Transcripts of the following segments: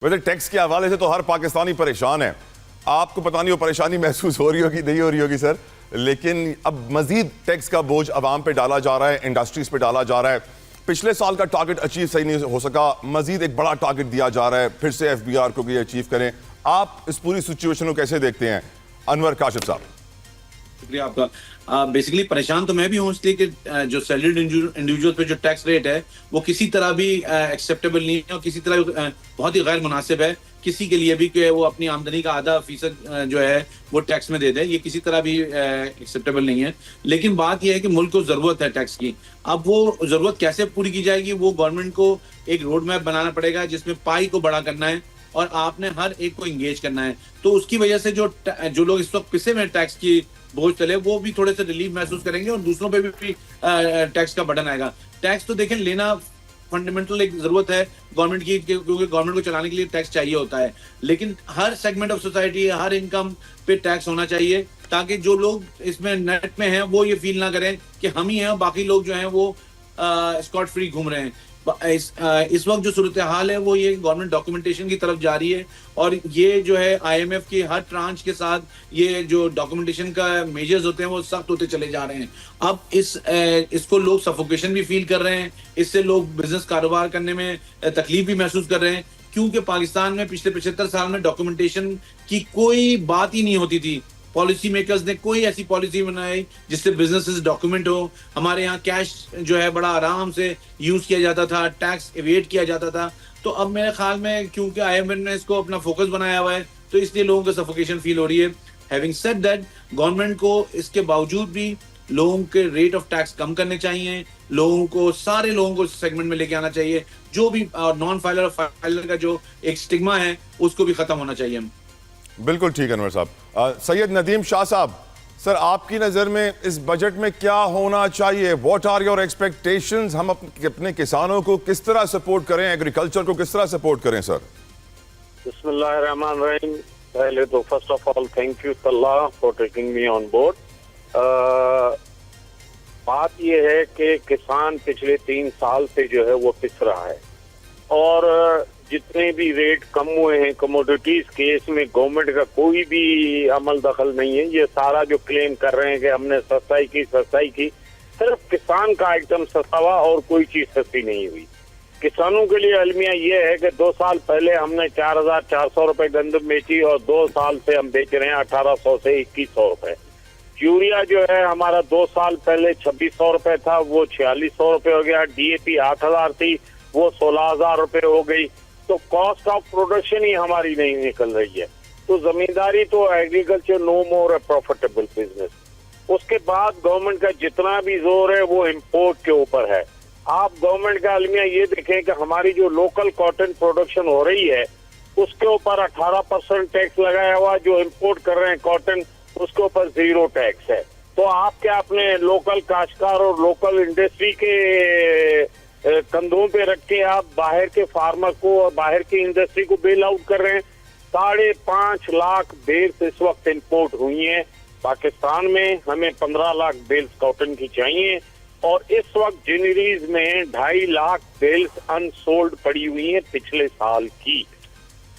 वैसे टैक्स के हवाले से तो हर पाकिस्तानी परेशान है। आपको पता नहीं वो परेशानी महसूस हो रही होगी, नहीं हो रही होगी सर, लेकिन अब मजीद टैक्स का बोझ अवाम पे डाला जा रहा है, इंडस्ट्रीज पे डाला जा रहा है। पिछले साल का टारगेट अचीव सही नहीं हो सका, मजीद एक बड़ा टारगेट दिया जा रहा है फिर से FBR को ये अचीव करें। आप इस पूरी सिचुएशन को कैसे देखते हैं अनवर काशिफ साहब? शुक्रिया आपका। बेसिकली परेशान तो मैं भी हूँ इसलिए कि जो सैलरीड इंडिविजुअल पे जो टैक्स रेट है वो किसी तरह भी एक्सेप्टेबल नहीं है और किसी तरह बहुत ही गैर मुनासिब है किसी के लिए भी कि वो अपनी आमदनी का आधा फीसद जो है वो टैक्स में दे दे। ये किसी तरह भी एक्सेप्टेबल नहीं है। लेकिन बात यह है कि मुल्क को जरूरत है टैक्स की। अब वो जरूरत कैसे पूरी की जाएगी, वो गवर्नमेंट को एक रोड मैप बनाना पड़ेगा जिसमें पाई को बड़ा करना है और आपने हर एक को एंगेज करना है। तो उसकी वजह से जो लोग इस वक्त पिसे में टैक्स की बोझ तले वो भी थोड़े से रिलीफ महसूस करेंगे और दूसरों पे भी टैक्स का बर्डन आएगा। टैक्स तो देखें लेना फंडामेंटल एक जरूरत है गवर्नमेंट की, क्योंकि गवर्नमेंट को चलाने के लिए टैक्स चाहिए होता है। लेकिन हर सेगमेंट ऑफ सोसाइटी, हर इनकम पे टैक्स होना चाहिए ताकि जो लोग इसमें नेट में हैं वो ये फील ना करें कि हम ही हैं, बाकी लोग जो हैं वो स्कॉट फ्री घूम रहे हैं। इस वक्त जो सूरत हाल है वो ये गवर्नमेंट डॉक्यूमेंटेशन की तरफ जा रही है और ये जो है IMF की हर ट्रांच के साथ ये जो डॉक्यूमेंटेशन का मेजर्स होते हैं वो सख्त होते चले जा रहे हैं। अब इसको लोग सफोकेशन भी फील कर रहे हैं, इससे लोग बिजनेस कारोबार करने में तकलीफ भी महसूस कर रहे हैं, क्योंकि पाकिस्तान में पिछले 75 साल में डॉक्यूमेंटेशन की कोई बात ही नहीं होती थी। पॉलिसी मेकर्स ने कोई ऐसी पॉलिसी बनाई जिससे बिजनेसेस डॉक्यूमेंट हो। हमारे यहाँ कैश जो है बड़ा आराम से यूज किया जाता था, टैक्स एवेड किया जाता था। तो अब मेरे ख्याल में क्योंकि IMF ने इसको अपना फोकस बनाया हुआ है तो इसलिए लोगों को सफोकेशन फील हो रही है। हैविंग सेड दैट, गवर्नमेंट को इसके बावजूद भी लोगों के रेट ऑफ टैक्स कम करने चाहिए, लोगों को सारे लोगों को सेगमेंट में लेके आना चाहिए। जो भी नॉन फाइलर और फाइलर का जो एक स्टिग्मा है उसको भी खत्म होना चाहिए। बिल्कुल ठीक अनवर साहब। सैयद नदीम शाह साहब, सर आपकी नज़र में इस बजट में क्या होना चाहिए? What are your expectations? हम अपने किसानों को किस तरह सपोर्ट करें, एग्रीकल्चर को किस तरह सपोर्ट करें सर? बिस्मिल्लाहिर्रहमानिर्रहीम। पहले तो first of all thank you Allah for taking me on board. बात यह है कि किसान पिछले 3 साल से जो है वो पिस रहा है और जितने भी रेट कम हुए हैं कमोडिटीज के, इसमें गवर्नमेंट का कोई भी अमल दखल नहीं है। ये सारा जो क्लेम कर रहे हैं कि हमने सस्ताई की, सिर्फ किसान का आइटम सस्ता हुआ और कोई चीज सस्ती नहीं हुई। किसानों के लिए अलमिया ये है कि 2 साल पहले हमने 4,400 रुपए गंदम बेची और 2 साल से हम बेच रहे हैं 1,800 से 2,100 रुपए। यूरिया जो है हमारा 2 साल पहले 2,600 रुपए था, वो 4,600 रुपए हो गया। DAP 8,000 थी, वो 16,000 रुपए हो गई। तो कॉस्ट ऑफ प्रोडक्शन ही हमारी नहीं निकल रही है। तो जमींदारी तो एग्रीकल्चर नो मोर ए प्रॉफिटेबल बिजनेस। उसके बाद गवर्नमेंट का जितना भी जोर है वो इंपोर्ट के ऊपर है। आप गवर्नमेंट का अलमिया ये देखें कि हमारी जो लोकल कॉटन प्रोडक्शन हो रही है उसके ऊपर 18% टैक्स लगाया हुआ, जो इंपोर्ट कर रहे हैं कॉटन उसके ऊपर 0 टैक्स है। तो आप क्या अपने लोकल काश्तकार और लोकल इंडस्ट्री के कंधों पे रख के आप बाहर के फार्मर को और बाहर की इंडस्ट्री को बेल आउट कर रहे हैं? 5.5 लाख बेल्स इस वक्त इंपोर्ट हुई हैं पाकिस्तान में। हमें 15 लाख बेल्स कॉटन की चाहिए और इस वक्त जनवरीज में 2.5 लाख बेल्स अनसोल्ड पड़ी हुई हैं पिछले साल की।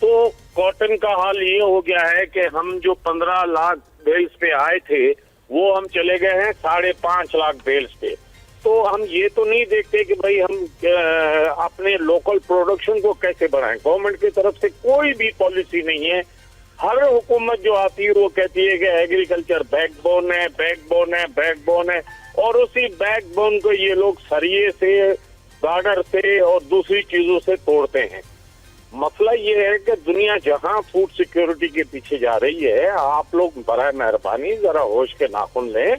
तो कॉटन का हाल ये हो गया है कि हम जो 15 लाख बेल्स पे आए थे वो हम चले गए हैं 5.5 लाख बेल्स पे। तो हम ये तो नहीं देखते कि भाई हम अपने लोकल प्रोडक्शन को कैसे बढ़ाएं। गवर्नमेंट की तरफ से कोई भी पॉलिसी नहीं है। हर हुकूमत जो आती है वो कहती है कि एग्रीकल्चर बैकबोन है और उसी बैकबोन को ये लोग सरिये से, गार्डर से और दूसरी चीजों से तोड़ते हैं। मसला ये है कि दुनिया जहां फूड सिक्योरिटी के पीछे जा रही है, आप लोग बराए मेहरबानी जरा होश के नाखून लें।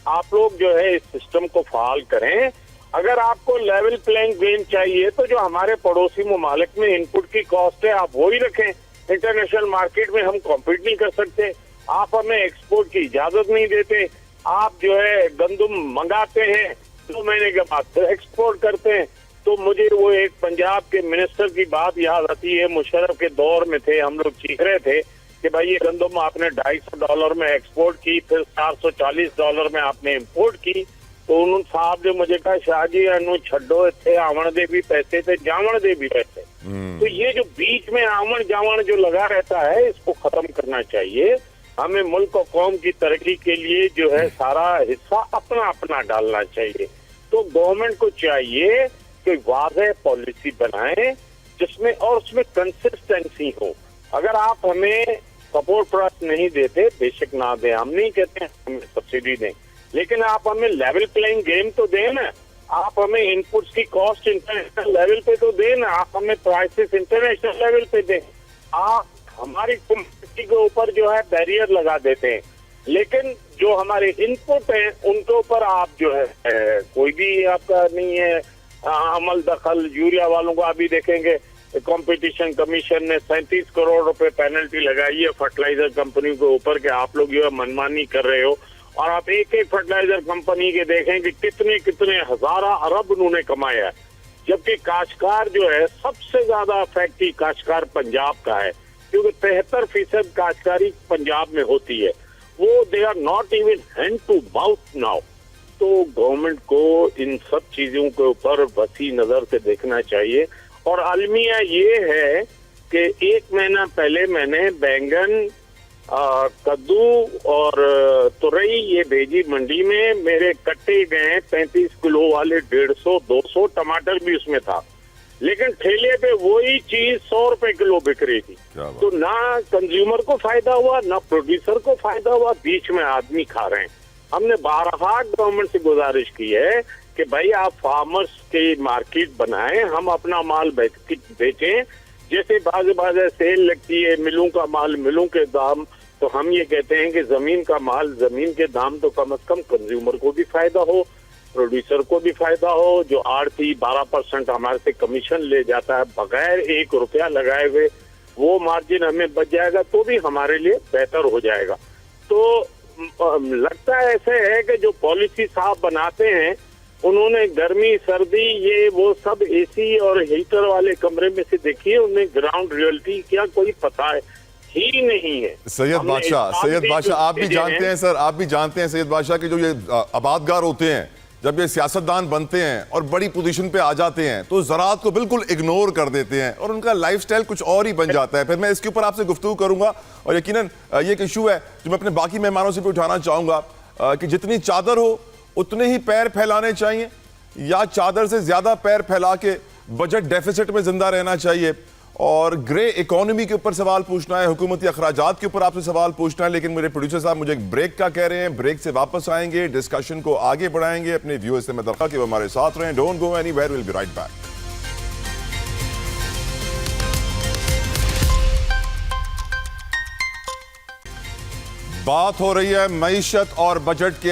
आप लोग जो है इस सिस्टम को फाल करें। अगर आपको लेवल प्लेइंग फील्ड चाहिए तो जो हमारे पड़ोसी ममालिक में इनपुट की कॉस्ट है आप वो ही रखें। इंटरनेशनल मार्केट में हम कॉम्पीट नहीं कर सकते। आप हमें एक्सपोर्ट की इजाजत नहीं देते। आप जो है गंदम मंगाते हैं 2 महीने के बाद फिर एक्सपोर्ट करते हैं। तो मुझे वो एक पंजाब के मिनिस्टर की बात याद आती है। मुशर्रफ के दौर में थे, हम लोग चीख रहे थे कि भाई ये गंदम आपने $250 में एक्सपोर्ट की, फिर $440 में आपने इंपोर्ट की। तो उन्होंने साहब ने मुझे कहा शाह जी अनु छड्डो इतने आवन दे भी पैसे थे जावन दे भी पैसे। तो ये जो बीच में आवन जावन जो लगा रहता है इसको खत्म करना चाहिए। हमें मुल्क और कौम की तरक्की के लिए जो है सारा हिस्सा अपना अपना डालना चाहिए। तो गवर्नमेंट को चाहिए कि वाज़ेह पॉलिसी बनाए जिसमें और उसमें कंसिस्टेंसी हो। अगर आप हमें सपोर्ट प्राइस नहीं देते बेशक ना दें, हम नहीं कहते हैं हमें सब्सिडी दें, लेकिन आप हमें लेवल प्लेइंग गेम तो दें ना। आप हमें इनपुट्स की कॉस्ट इंटरनेशनल लेवल पे तो दें ना, आप हमें प्राइसेस इंटरनेशनल लेवल पे दें। आप हमारी कम्युनिटी के ऊपर जो है बैरियर लगा देते हैं, लेकिन जो हमारे इनपुट हैं उनके ऊपर आप जो है कोई भी आपका नहीं है अमल दखल। यूरिया वालों को अभी देखेंगे कंपटीशन कमीशन ने 37 करोड़ रुपए पेनल्टी लगाई है फर्टिलाइजर कंपनी के ऊपर कि आप लोग जो है मनमानी कर रहे हो। और आप एक एक फर्टिलाइजर कंपनी के देखें कि कितने कितने हजारा अरब उन्होंने कमाया है, जबकि काश्तकार जो है सबसे ज्यादा अफेक्टी काश्तकार पंजाब का है, क्योंकि 73% काश्तकारी पंजाब में होती है। वो they are not even hand to mouth now. तो गवर्नमेंट को इन सब चीजों के ऊपर वसी नजर से देखना चाहिए। और अलमिया ये है कि 1 महीना पहले मैंने बैंगन कद्दू और तुरई ये भेजी मंडी में, मेरे कट्टे गए 35 किलो वाले 150-200, टमाटर भी उसमें था, लेकिन ठेले पे वही चीज 100 रुपए किलो बिक रही थी। तो ना कंज्यूमर को फायदा हुआ ना प्रोड्यूसर को फायदा हुआ, बीच में आदमी खा रहे हैं। हमने बारहा गवर्नमेंट से गुजारिश की है कि भाई आप फार्मर्स की मार्केट बनाएं, हम अपना माल बेचें। जैसे बाज सेल लगती है मिलों का माल मिलों के दाम, तो हम ये कहते हैं कि जमीन का माल जमीन के दाम, तो कम से कम कंज्यूमर को भी फायदा हो, प्रोड्यूसर को भी फायदा हो। जो आड़ती 12% हमारे से कमीशन ले जाता है बगैर 1 रुपया लगाए हुए, वो मार्जिन हमें बच जाएगा तो भी हमारे लिए बेहतर हो जाएगा। तो लगता है ऐसे है कि जो पॉलिसी साहब बनाते हैं उन्होंने गर्मी सर्दी ये वो सब एसी और हीटर वाले कमरे में से देखिए, उन्हें ग्राउंड रियलिटी क्या कोई पता है ही नहीं है। सैयद बादशाह आप भी जानते हैं सर, आप भी जानते हैं सैयद बादशाह कि जो ये आबादगार होते हैं जब ये सियासतदान बनते हैं और बड़ी पोजीशन पे आ जाते हैं तो ज़राअत को बिल्कुल इग्नोर कर देते हैं और उनका लाइफस्टाइल कुछ और ही बन जाता है। फिर मैं इसके ऊपर आपसे गुफ्तगू करूंगा और यकीनन ये एक इशू है जो मैं अपने बाकी मेहमानों से भी उठाना चाहूंगा कि जितनी चादर हो उतने ही पैर फैलाने चाहिए या चादर से ज्यादा पैर फैला के बजट डेफिसिट में जिंदा रहना चाहिए। और ग्रे इकोनॉमी के ऊपर सवाल पूछना है, हुकूमती अखराजात के ऊपर आपसे सवाल पूछना है। लेकिन मेरे प्रोड्यूसर साहब मुझे एक ब्रेक का कह रहे हैं, ब्रेक से वापस आएंगे, डिस्कशन को आगे बढ़ाएंगे। अपने व्यूअर्स से मैं दरख्वास्त कि वो हमारे साथ रहें। Don't go anywhere, will be right back. बात हो रही है मईशत और बजट के